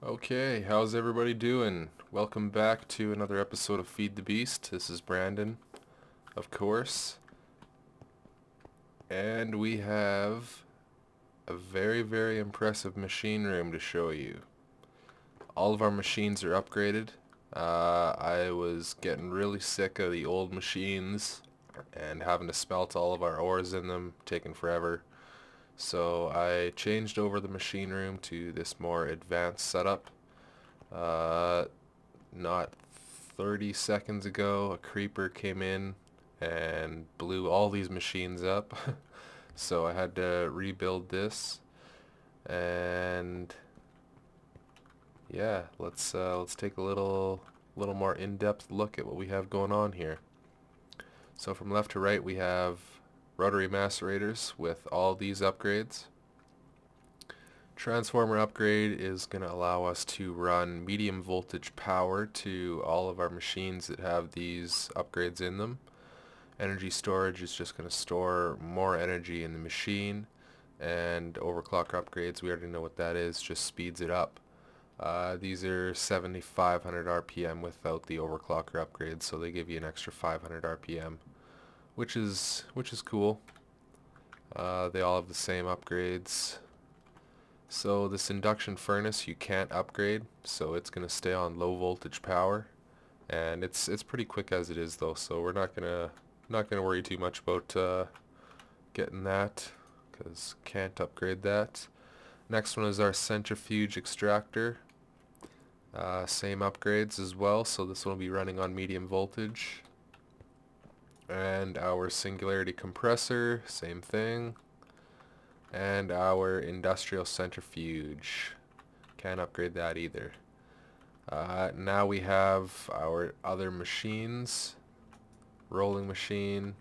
Okay, how's everybody doing? Welcome back to another episode of Feed the Beast. This is Brandon, of course, and we have a very impressive machine room to show you. All of our machines are upgraded. I was getting really sick of the old machines and having to smelt all of our ores in them, taking forever. So I changed over the machine room to this more advanced setup. Uh, Not 30 seconds ago, a creeper came in and blew all these machines up. So I had to rebuild this. And yeah, let's take a little more in-depth look at what we have going on here. So from left to right, we have rotary macerators with all these upgrades. Transformer upgrade is going to allow us to run medium voltage power to all of our machines that have these upgrades in them. Energy storage is just going to store more energy in the machine, and overclock upgrades, we already know what that is, just speeds it up. These are 7,500 RPM without the overclocker upgrades, so they give you an extra 500 RPM, which is cool. They all have the same upgrades. So this induction furnace you can't upgrade, so it's going to stay on low voltage power, and it's pretty quick as it is though, so we're not gonna worry too much about getting that, because can't upgrade that. Next one is our centrifuge extractor. Same upgrades as well, so this one will be running on medium voltage. And our singularity compressor, same thing. And our industrial centrifuge, can't upgrade that either. Now we have our other machines: rolling machine,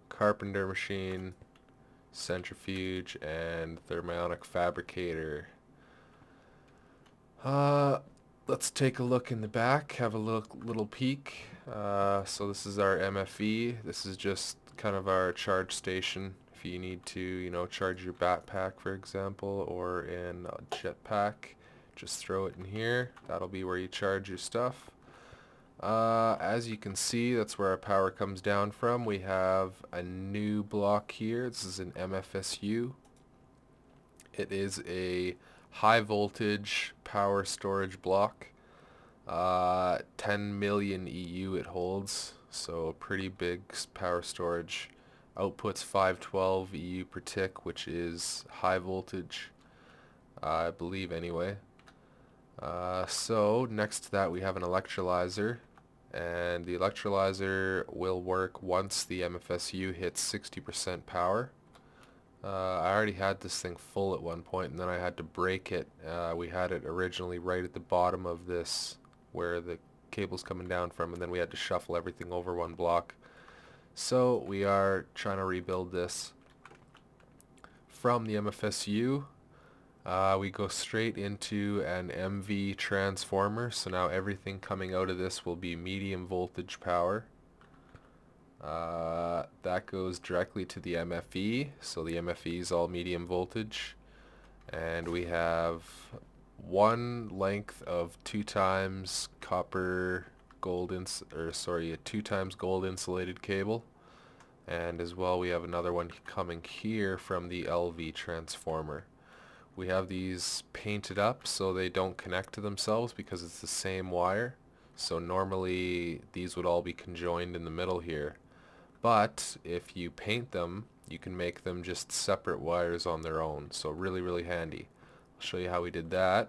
carpenter machine, centrifuge, and thermionic fabricator. Let's take a look in the back, have a little peek. So this is our MFE. This is just kind of our charge station if you need to, charge your backpack, for example, or in a jetpack. Just throw it in here. That'll be where you charge your stuff. As you can see, that's where our power comes down from. We have a new block here. This is an MFSU. It is a high voltage power storage block. 10 million EU it holds, so pretty big power storage. Outputs 512 EU per tick, which is high voltage, I believe anyway. So next to that we have an electrolyzer, and the electrolyzer will work once the MFSU hits 60% power. I already had this thing full at one point, and then I had to break it. We had it originally right at the bottom of this where the cable's coming down from, and then we had to shuffle everything over one block. So we are trying to rebuild this from the MFSU. We go straight into an MV transformer, so now everything coming out of this will be medium voltage power. That goes directly to the MFE, so the MFE is all medium voltage, and we have one length of 2 times copper gold a 2 times gold insulated cable, and as well we have another one coming here from the LV transformer. We have these painted up so they don't connect to themselves because it's the same wire. So normally these would all be conjoined in the middle here. But if you paint them, you can make them just separate wires on their own. So really handy. I'll show you how we did that.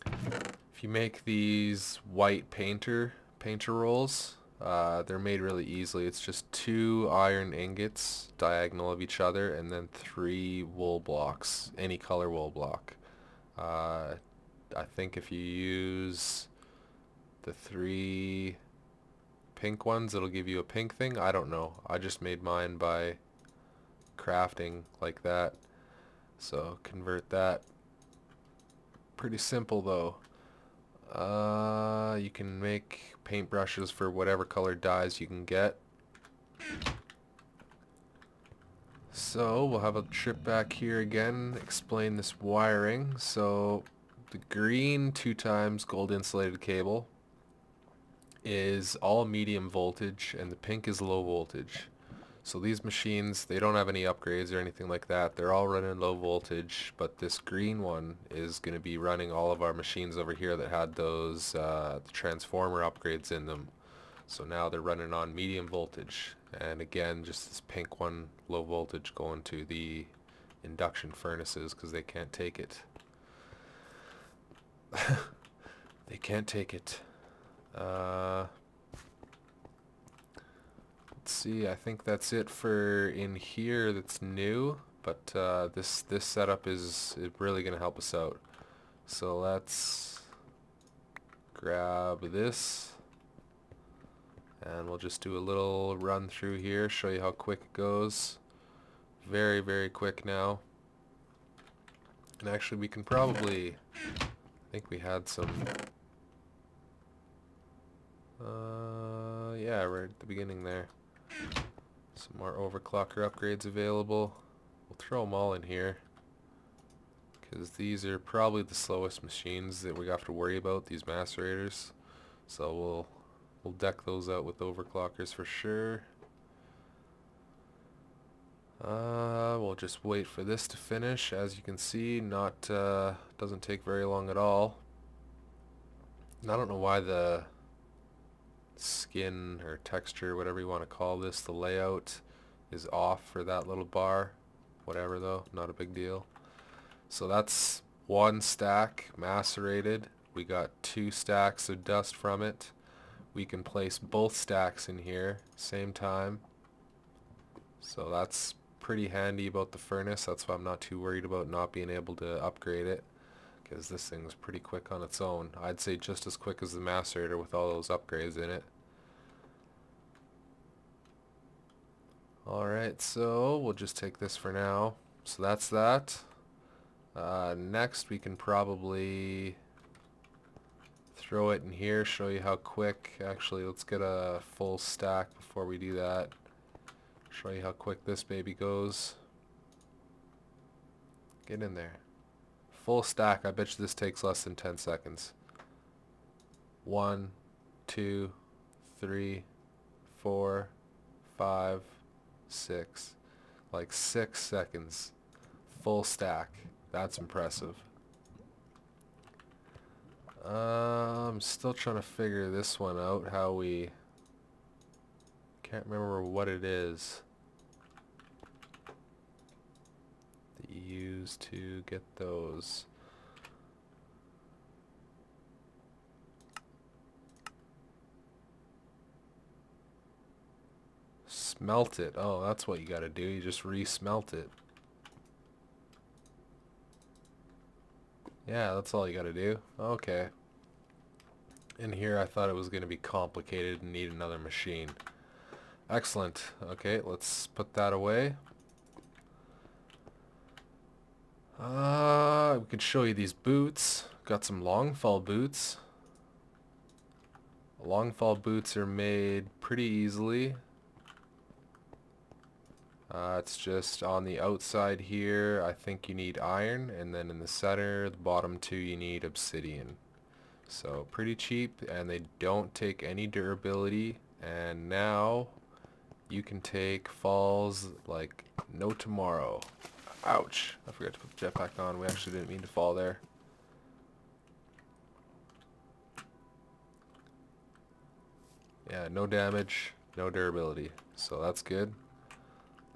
If you make these white painter rolls, they're made really easily. It's just 2 iron ingots diagonal of each other, and then 3 wool blocks, any color wool block. I think if you use the 3 pink ones, it'll give you a pink thing. I don't know. I just made mine by crafting like that. So convert that. Pretty simple though. You can make paintbrushes for whatever color dyes you can get. So we'll have a trip back here again, explain this wiring. So the green 2x gold insulated cable is all medium voltage and the pink is low voltage. So these machines, they don't have any upgrades or anything like that. They're all running low voltage, but this green one is going to be running all of our machines over here that had those transformer upgrades in them. So now they're running on medium voltage. And again, just this pink one, low voltage, going to the induction furnaces because they can't take it. They can't take it. Let's see, I think that's it for in here that's new, but this setup is really going to help us out. So let's grab this and we'll just do a little run through here, show you how quick it goes. Very, very quick now. And actually we can probably, I think we had some, yeah, right at the beginning there. Some more overclocker upgrades available. We'll throw them all in here because these are probably the slowest machines that we have to worry about, these macerators. So we'll deck those out with overclockers for sure. We'll just wait for this to finish. As you can see, doesn't take very long at all. And I don't know why the skin or texture, whatever you want to call this, the layout is off for that little bar. Whatever though, not a big deal. So that's one stack macerated. We got 2 stacks of dust from it. We can place both stacks in here same time. So that's pretty handy about the furnace. That's why I'm not too worried about not being able to upgrade it, because this thing's pretty quick on its own. I'd say just as quick as the macerator with all those upgrades in it. Alright, so we'll just take this for now. So that's that. Next we can probably throw it in here, show you how quick. Actually, let's get a full stack before we do that. Show you how quick this baby goes. Get in there. Full stack, I bet you this takes less than 10 seconds. 1, 2, 3, 4, 5, 6. Like 6 seconds. Full stack. That's impressive. I'm still trying to figure this one out, how we... Can't remember what it is that you use to get those. Smelt it. Oh, that's what you gotta do. You just re-smelt it. Yeah, that's all you gotta do. Okay. In here I thought it was gonna be complicated and need another machine. Excellent. Okay, let's put that away. We can show you these boots. Got some long fall boots. Long fall boots are made pretty easily. It's just on the outside here, I think you need iron, and then in the center, the bottom 2, you need obsidian. So pretty cheap, and they don't take any durability, and now you can take falls like no tomorrow. Ouch! I forgot to put the jetpack on. We actually didn't mean to fall there. Yeah, no damage, no durability. So that's good.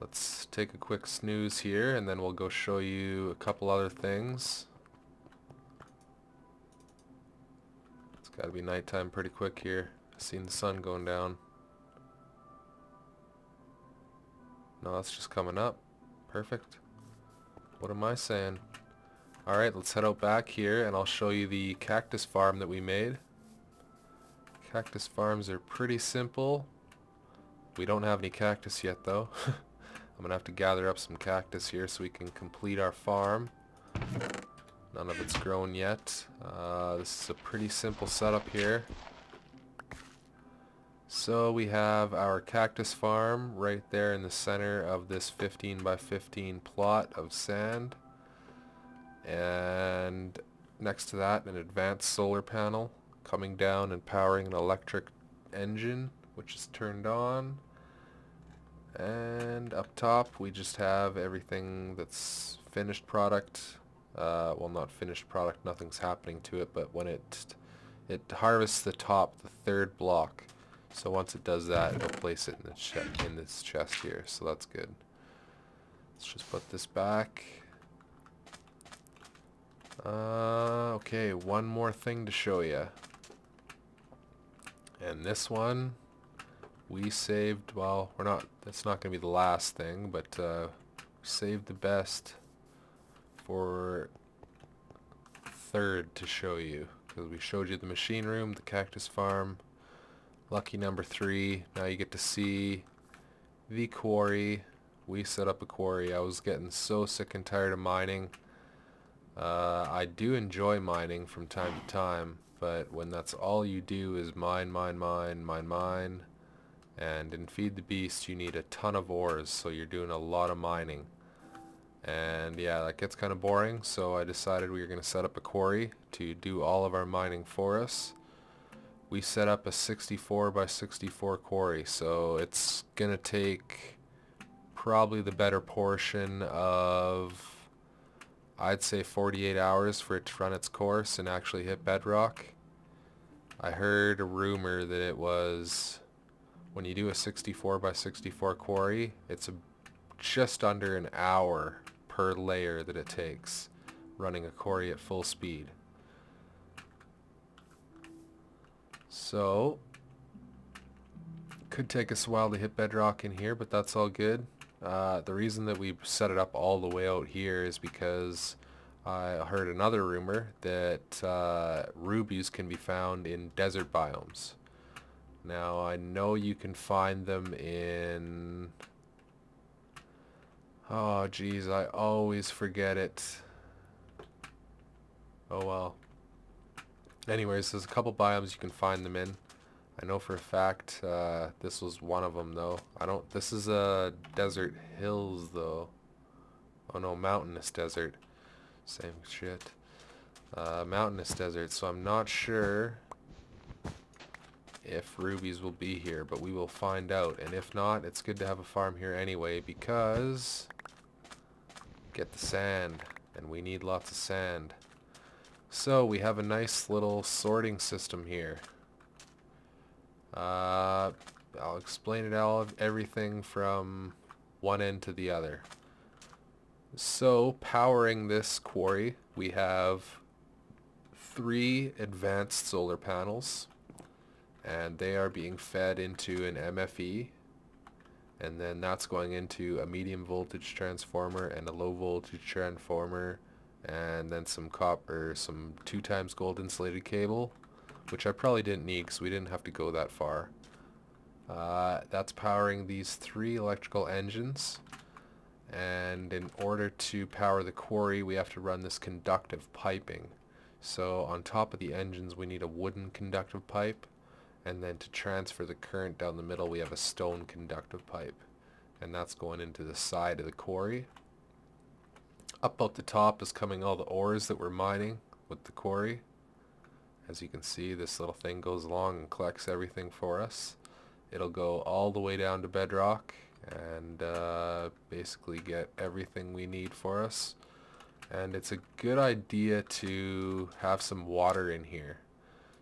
Let's take a quick snooze here and then we'll go show you a couple other things. It's gotta be nighttime pretty quick here. I've seen the sun going down. No, that's just coming up. Perfect. What am I saying? Alright, let's head out back here and I'll show you the cactus farm that we made. Cactus farms are pretty simple. We don't have any cactus yet though. I'm gonna have to gather up some cactus here so we can complete our farm. None of it's grown yet. This is a pretty simple setup here. So we have our cactus farm right there in the center of this 15 by 15 plot of sand, and next to that an advanced solar panel coming down and powering an electric engine which is turned on. And up top we just have everything that's finished product. Well, not finished product, nothing's happening to it, but when it harvests the top, the third block. So once it does that, it'll place it in this chest here, so that's good. Let's just put this back. Okay, one more thing to show you. And this one, we saved, well, that's not going to be the last thing, but saved the best for third to show you. Because we showed you the machine room, the cactus farm, lucky number 3. Now you get to see the quarry. We set up a quarry. I was getting so sick and tired of mining. I do enjoy mining from time to time, but when that's all you do is mine, and in Feed the Beast you need a ton of ores, so you're doing a lot of mining. And yeah, that gets kind of boring, so I decided we were going to set up a quarry to do all of our mining for us. We set up a 64 by 64 quarry, so it's going to take probably the better portion of, I'd say, 48 hours for it to run its course and actually hit bedrock. I heard a rumor that it was, when you do a 64 by 64 quarry, it's just under an hour per layer that it takes running a quarry at full speed. So could take us a while to hit bedrock in here, but that's all good. The reason that we set it up all the way out here is because I heard another rumor that rubies can be found in desert biomes. Now I know you can find them in, oh geez, I always forget it. Oh well. Anyways, there's a couple biomes you can find them in. I know for a fact this was one of them though. This is a desert hills though. Oh no, mountainous desert. Same shit. Mountainous desert, so I'm not sure if rubies will be here, but we will find out. And if not, it's good to have a farm here anyway, because get the sand, and we need lots of sand. So we have a nice little sorting system here. I'll explain it all, everything from one end to the other. So powering this quarry, we have 3 advanced solar panels, and they are being fed into an MFE, and then that's going into a medium voltage transformer and a low voltage transformer, and then some copper, some 2 times gold insulated cable, which I probably didn't need because we didn't have to go that far. That's powering these 3 electrical engines, and in order to power the quarry we have to run this conductive piping. So on top of the engines we need a wooden conductive pipe, and then to transfer the current down the middle we have a stone conductive pipe, and that's going into the side of the quarry. Up at the top is coming all the ores that we're mining with the quarry. As you can see, this little thing goes along and collects everything for us. It'll go all the way down to bedrock and basically get everything we need for us. And it's a good idea to have some water in here.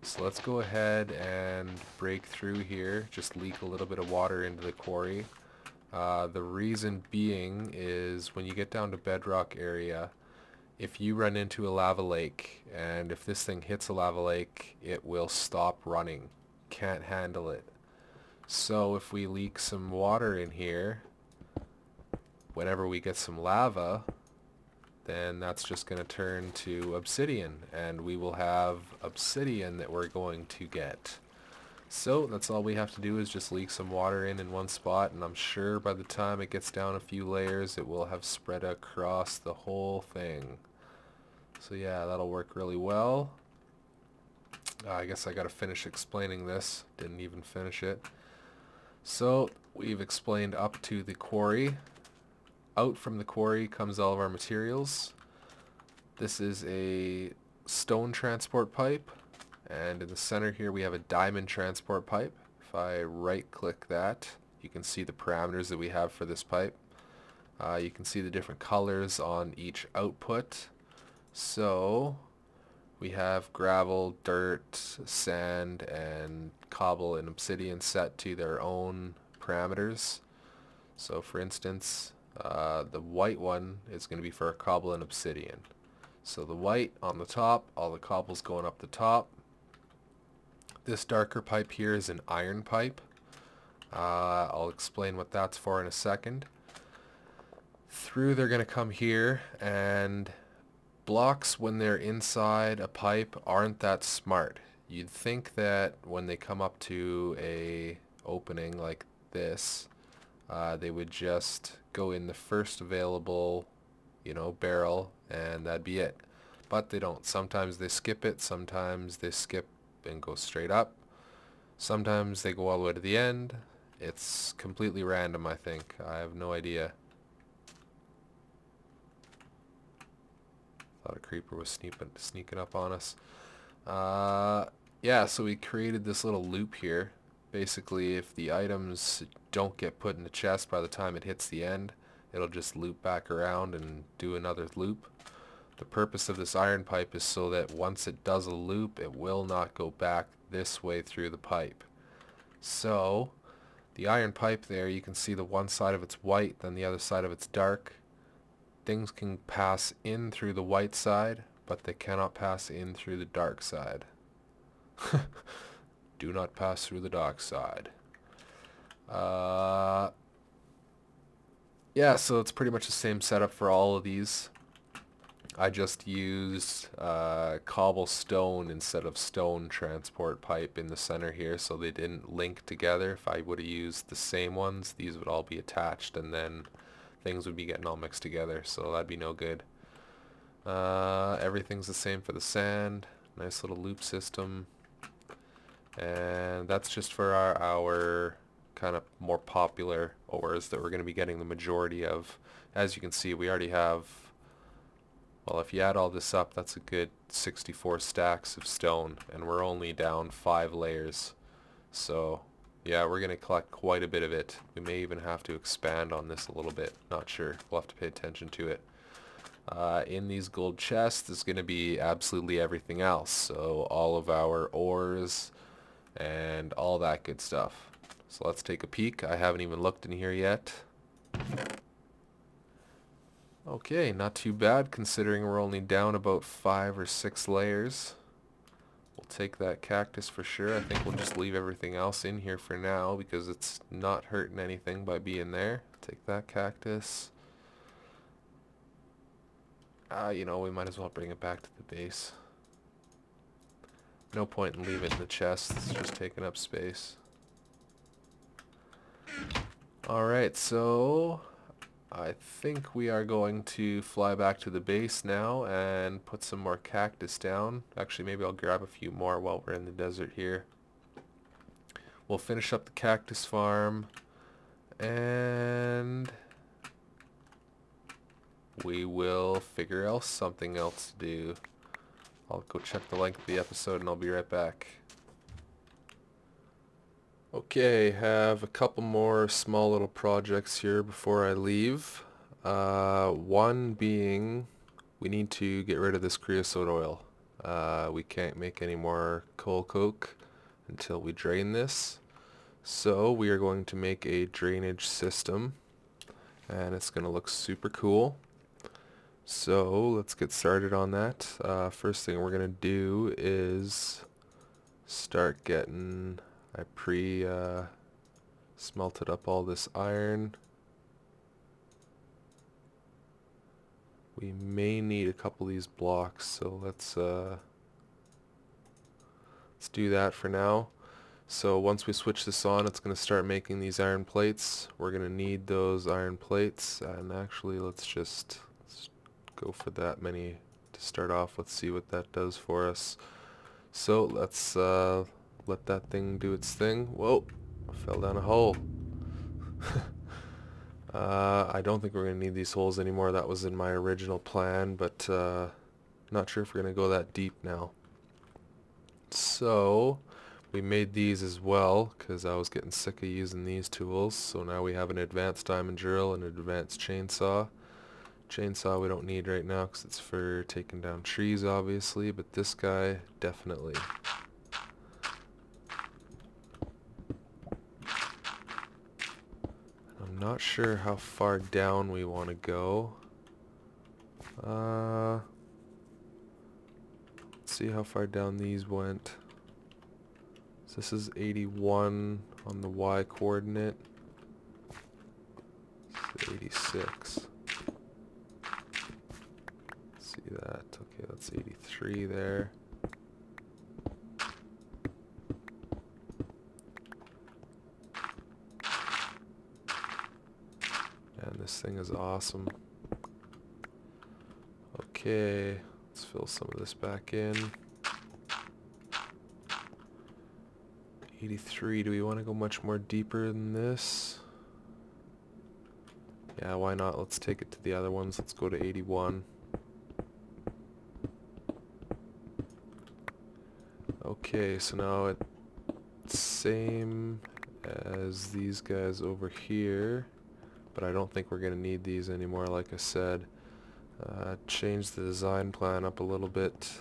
So let's go ahead and break through here, just leak a little bit of water into the quarry. The reason being is when you get down to bedrock area, if you run into a lava lake, and if this thing hits a lava lake, it will stop running. Can't handle it. So if we leak some water in here, whenever we get some lava, then that's just going to turn to obsidian, and we will have obsidian that we're going to get. So that's all we have to do, is just leak some water in one spot, and I'm sure by the time it gets down a few layers it will have spread across the whole thing. So yeah, that'll work really well. I guess I gotta finish explaining this. Didn't even finish it. So we've explained up to the quarry. Out from the quarry comes all of our materials. This is a stone transport pipe, and in the center here we have a diamond transport pipe. If I right click that, you can see the parameters that we have for this pipe. You can see the different colors on each output. So we have gravel, dirt, sand, and cobble and obsidian set to their own parameters. So for instance, the white one is going to be for our cobble and obsidian. So the white on the top, all the cobble's going up the top. This darker pipe here is an iron pipe. I'll explain what that's for in a second. Through they're going to come here, and blocks when they're inside a pipe aren't that smart. You'd think that when they come up to a opening like this, they would just go in the first available, barrel, and that'd be it. But they don't. Sometimes they skip it, sometimes they skip and go straight up. Sometimes they go all the way to the end. It's completely random, I think. I have no idea. Thought a creeper was sneaking up on us. Yeah, so we created this little loop here. Basically, if the items don't get put in the chest by the time it hits the end, it'll just loop back around and do another loop. The purpose of this iron pipe is so that once it does a loop, it will not go back this way through the pipe. So, the iron pipe there, you can see the one side of it's white, then the other side of it's dark. Things can pass in through the white side, but they cannot pass in through the dark side. Do not pass through the dark side. Yeah, so it's pretty much the same setup for all of these. I just used cobblestone instead of stone transport pipe in the center here, so they didn't link together. If I would have used the same ones, these would all be attached, and then things would be getting all mixed together, so that'd be no good. Everything's the same for the sand. Nice little loop system. And that's just for our kind of more popular ores that we're going to be getting the majority of. As you can see, we already have, well, if you add all this up, that's a good 64 stacks of stone, and we're only down 5 layers. So yeah, we're going to collect quite a bit of it. We may even have to expand on this a little bit. Not sure. We'll have to pay attention to it. In these gold chests is going to be absolutely everything else. So all of our ores and all that good stuff. So let's take a peek. I haven't even looked in here yet. Okay, not too bad considering we're only down about 5 or 6 layers. We'll take that cactus for sure. I think we'll just leave everything else in here for now because it's not hurting anything by being there. Take that cactus. We might as well bring it back to the base. No point in leaving it in the chest. It's just taking up space. Alright, so I think we are going to fly back to the base now and put some more cactus down. Actually, maybe I'll grab a few more while we're in the desert here. We'll finish up the cactus farm, and we will figure out something else to do. I'll go check the length of the episode and I'll be right back. Okay, have a couple more small little projects here before I leave. One being, we need to get rid of this creosote oil. We can't make any more coal coke until we drain this. So we are going to make a drainage system, and it's going to look super cool. So let's get started on that. First thing we're going to do is start getting... I smelted up all this iron. We may need a couple of these blocks, so let's do that for now. So once we switch this on, it's going to start making these iron plates. We're going to need those iron plates, and actually let's go for that many to start off. Let's see what that does for us. So let's let that thing do its thing. Whoa, I fell down a hole. I don't think we're going to need these holes anymore. That was in my original plan, but not sure if we're going to go that deep now. So we made these as well because I was getting sick of using these tools. So now we have an advanced diamond drill and an advanced chainsaw. Chainsaw we don't need right now because it's for taking down trees obviously, but this guy definitely. I'm not sure how far down we want to go. Let's see how far down these went. So this is 81 on the Y coordinate. This is 86. See that? Okay, that's 83 there. And this thing is awesome. Okay, let's fill some of this back in. 83, do we want to go much more deeper than this? Yeah, why not? Let's take it to the other ones. Let's go to 81. Okay, so now it's same as these guys over here, but I don't think we're going to need these anymore, like I said. Change the design plan up a little bit.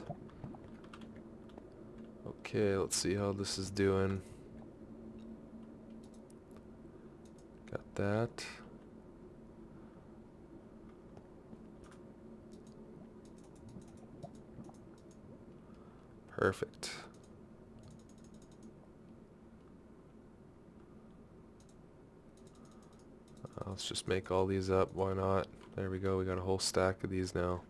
Okay, let's see how this is doing. Got that. Perfect. Let's just make all these up, why not? There we go, we got a whole stack of these now.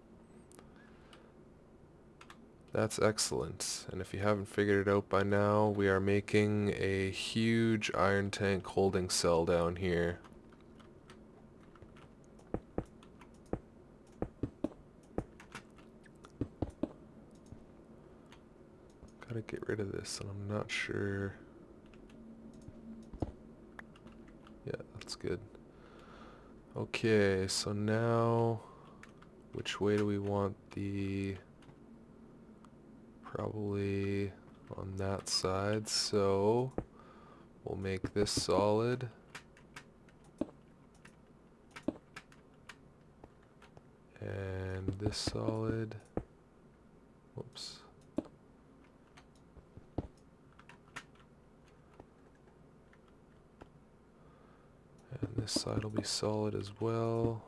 That's excellent. And if you haven't figured it out by now, we are making a huge iron tank holding cell down here. Gotta get rid of this, and I'm not sure. Yeah, that's good. Okay, so now, which way do we want the... Probably on that side, so we'll make this solid. And this solid. Whoops. And this side will be solid as well.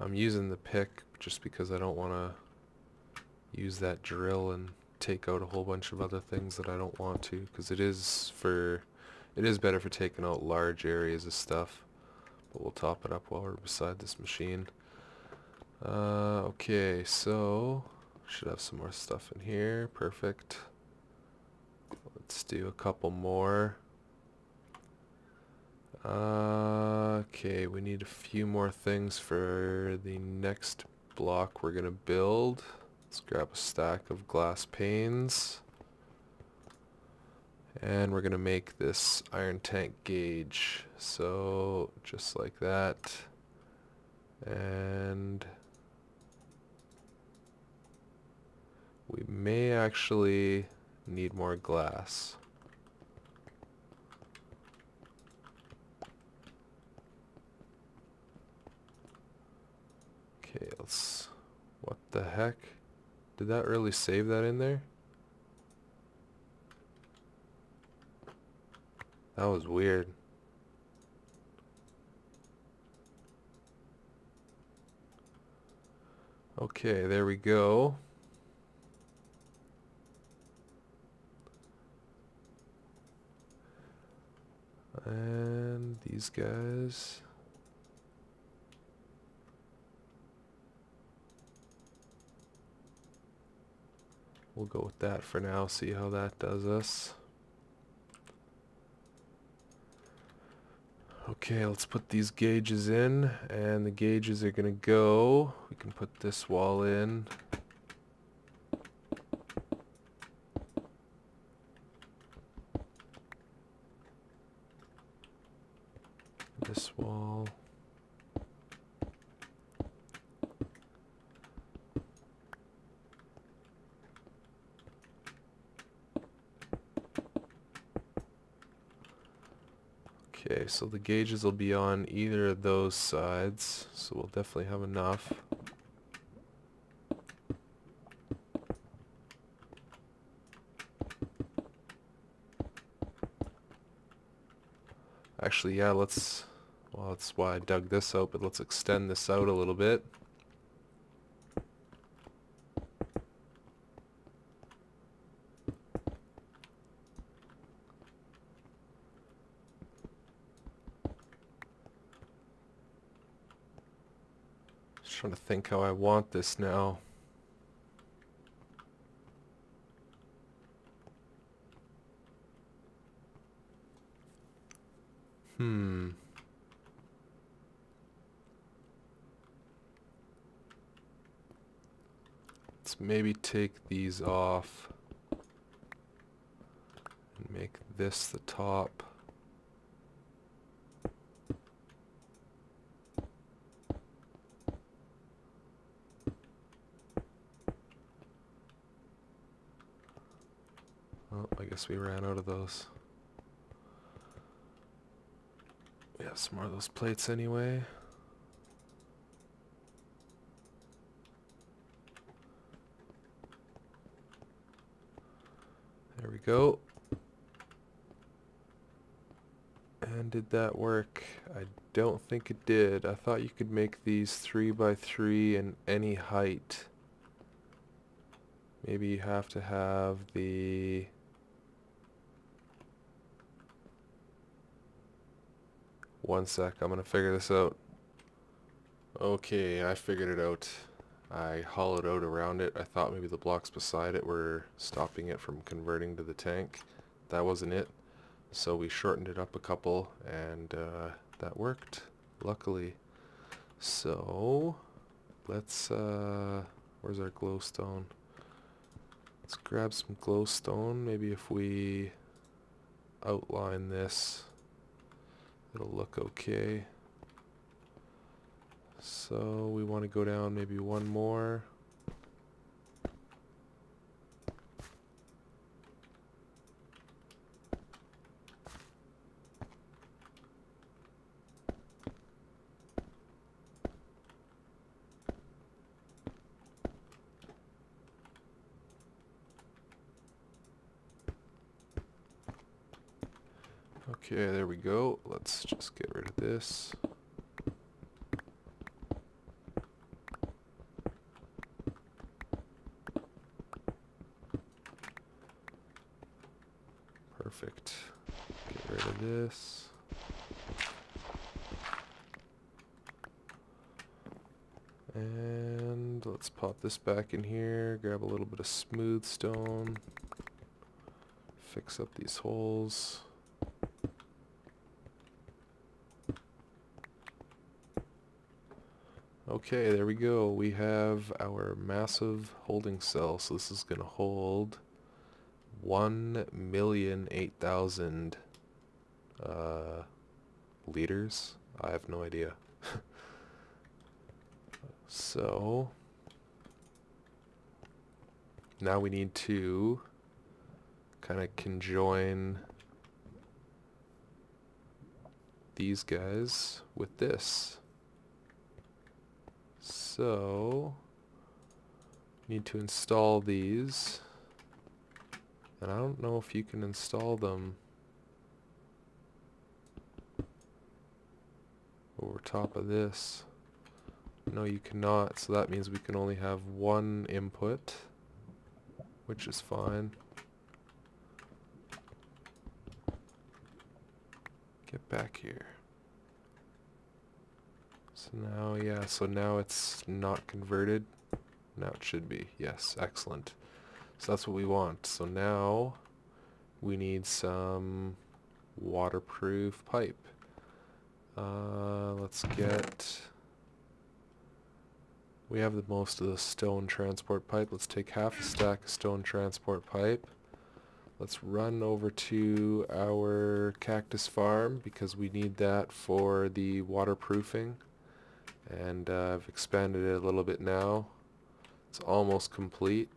I'm using the pick just because I don't want to use that drill and take out a whole bunch of other things that I don't want to, because it is better for taking out large areas of stuff. But we'll top it up while we're beside this machine. Okay, so should have some more stuff in here. Perfect. Let's do a couple more. Okay, we need a few more things for the next block we're gonna build. Let's grab a stack of glass panes. And we're gonna make this iron tank gauge. So just like that. And we may actually need more glass. Okay, let's... What the heck? Did that really save that in there? That was weird. Okay, there we go. And these guys. We'll go with that for now, see how that does us. Okay, let's put these gauges in, and the gauges are gonna go. We can put this wall in. Okay, so the gauges will be on either of those sides, so we'll definitely have enough. Actually, yeah, well, that's why I dug this out, but let's extend this out a little bit. Just trying to think how I want this now. Let's maybe take these off and make this the top. Oh, I guess we ran out of those. We have some more of those plates anyway. There we go. And did that work? I don't think it did. I thought you could make these 3 by 3 in any height. Maybe you have to have the... One sec, I'm gonna figure this out. Okay, I figured it out. I hollowed out around it. I thought maybe the blocks beside it were stopping it from converting to the tank. That wasn't it. So we shortened it up a couple, and that worked, luckily. So, let's, where's our glowstone? Let's grab some glowstone. Maybe if we outline this, it'll look okay. So we want to go down maybe one more. Okay, there we go. Let's just get rid of this. Perfect. Get rid of this. And let's pop this back in here, grab a little bit of smooth stone, fix up these holes. Okay, there we go. We have our massive holding cell. So this is going to hold 1,008,000 liters. I have no idea. So now we need to kind of conjoin these guys with this. So need to install these, and I don't know if you can install them over top of this. No, you cannot, so that means we can only have one input, which is fine. Get back here. So now, yeah, so now it's not converted. Now it should be. Yes, excellent. So that's what we want. So now we need some waterproof pipe. Let's get... We have the most of the stone transport pipe. Let's take half a stack of stone transport pipe. Let's run over to our cactus farm because we need that for the waterproofing. And I've expanded it a little bit now. It's almost complete.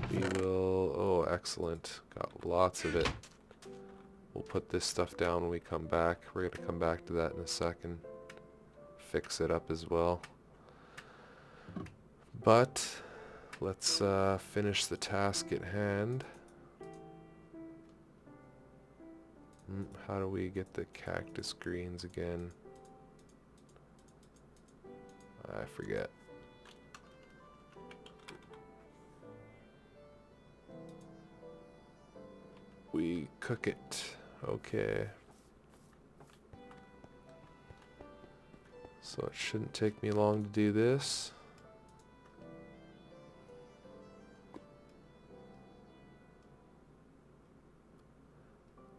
We will... Oh, excellent. Got lots of it. We'll put this stuff down when we come back. We're going to come back to that in a second. Fix it up as well. But let's finish the task at hand. How do we get the cactus greens again? I forget. We cook it. Okay. So it shouldn't take me long to do this.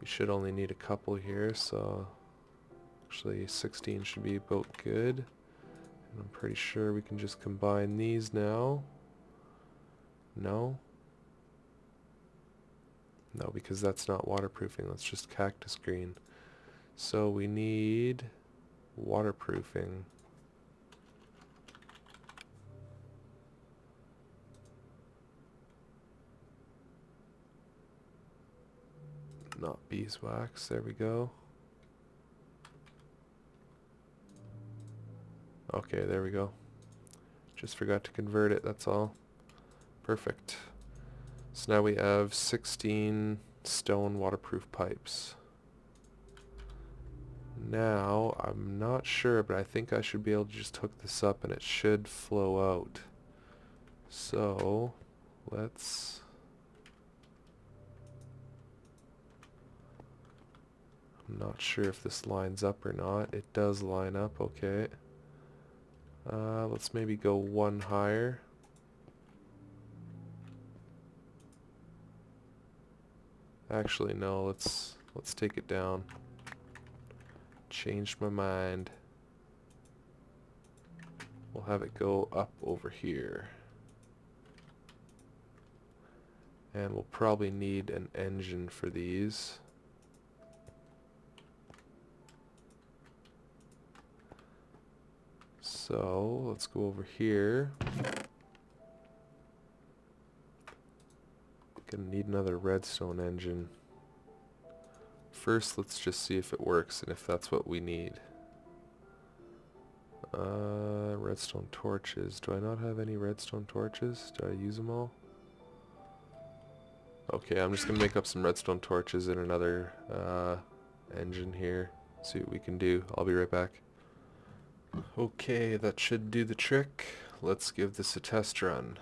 We should only need a couple here, so actually 16 should be about good. And I'm pretty sure we can just combine these now. No? No, because that's not waterproofing, that's just cactus green. So we need waterproofing. Not beeswax, there we go. Okay, there we go. Just forgot to convert it, that's all. Perfect. So now we have 16 stone waterproof pipes. Now, I'm not sure, but I think I should be able to just hook this up and it should flow out. So, let's... I'm not sure if this lines up or not. It does line up, okay. Let's maybe go one higher. Actually, no, let's take it down. Changed my mind. We'll have it go up over here. And we'll probably need an engine for these. So, let's go over here. Gonna need another redstone engine. First, let's just see if it works and if that's what we need. Redstone torches. Do I not have any redstone torches? Did I use them all? Okay, I'm just gonna make up some redstone torches in another engine here. See what we can do. I'll be right back. Okay, that should do the trick. Let's give this a test run.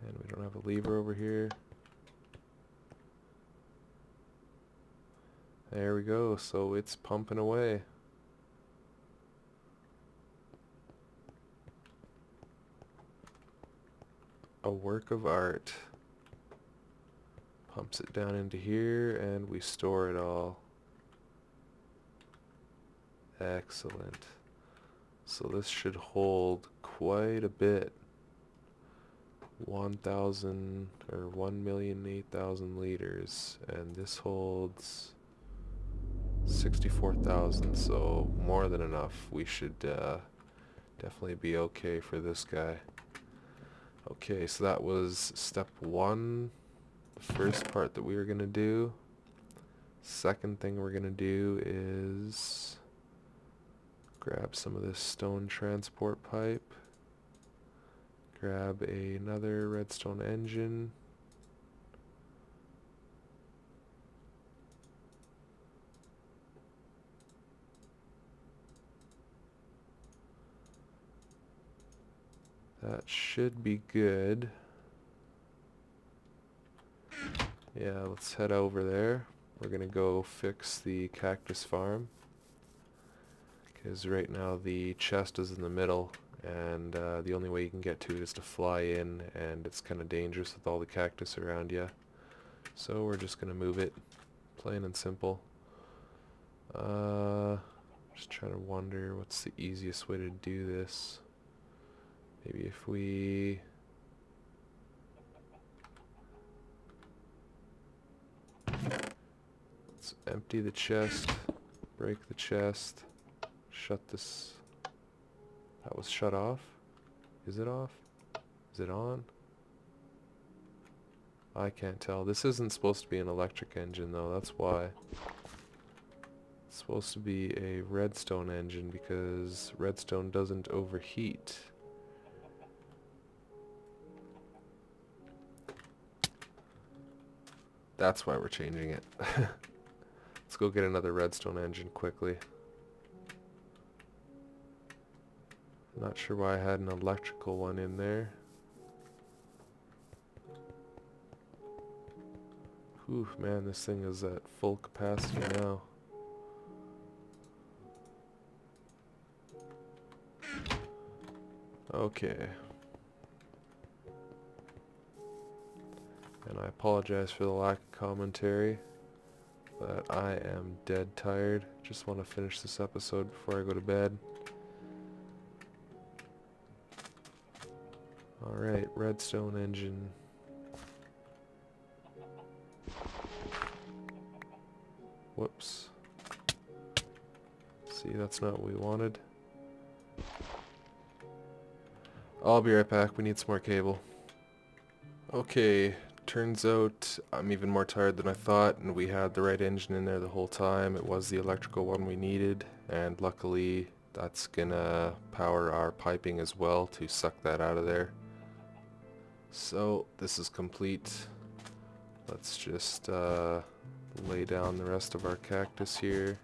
And we don't have a lever over here. There we go, so it's pumping away. A work of art. Pumps it down into here and we store it all. Excellent. So this should hold quite a bit. 1,000 or 1,008,000 liters, and this holds 64,000, so more than enough. We should definitely be okay for this guy. Okay, so that was step one, the first part that we were gonna do. Second thing we're gonna do is grab some of this stone transport pipe. Grab another redstone engine. That should be good. Yeah, let's head over there. We're gonna go fix the cactus farm. Because right now the chest is in the middle. And the only way you can get to it is to fly in, and it's kind of dangerous with all the cactus around you. So we're just going to move it, plain and simple. Just trying to wonder what's the easiest way to do this. Maybe if we... Let's empty the chest, break the chest, shut this... That was shut off? Is it off? Is it on? I can't tell. This isn't supposed to be an electric engine though, that's why. It's supposed to be a redstone engine because redstone doesn't overheat. That's why we're changing it. Let's go get another redstone engine quickly. Not sure why I had an electrical one in there. Whew, man, this thing is at full capacity now. Okay. And I apologize for the lack of commentary, but I am dead tired. Just want to finish this episode before I go to bed. Alright, redstone engine. Whoops. See, that's not what we wanted. I'll be right back, we need some more cable. Okay, turns out I'm even more tired than I thought, and we had the right engine in there the whole time. It was the electrical one we needed, and luckily that's gonna power our piping as well to suck that out of there. So this is complete. Let's just lay down the rest of our cactus here.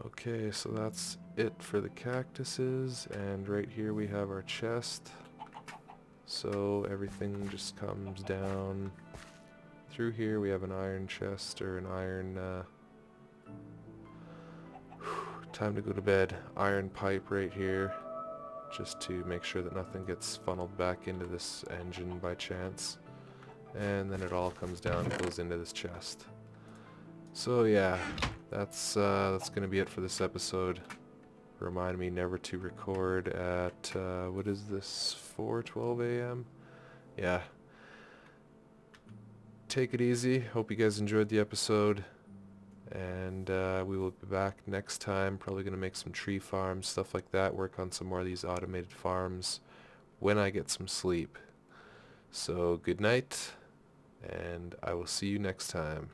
Okay, so that's it for the cactuses, and right here we have our chest. So everything just comes down through here. We have an iron chest, or an iron, time to go to bed, iron pipe right here, just to make sure that nothing gets funneled back into this engine by chance. And then it all comes down and goes into this chest. So yeah, that's gonna be it for this episode. Remind me never to record at what is this, 4:12 a.m. Yeah. Take it easy. Hope you guys enjoyed the episode, and we will be back next time. Probably gonna make some tree farms, stuff like that. Work on some more of these automated farms when I get some sleep. So good night, and I will see you next time.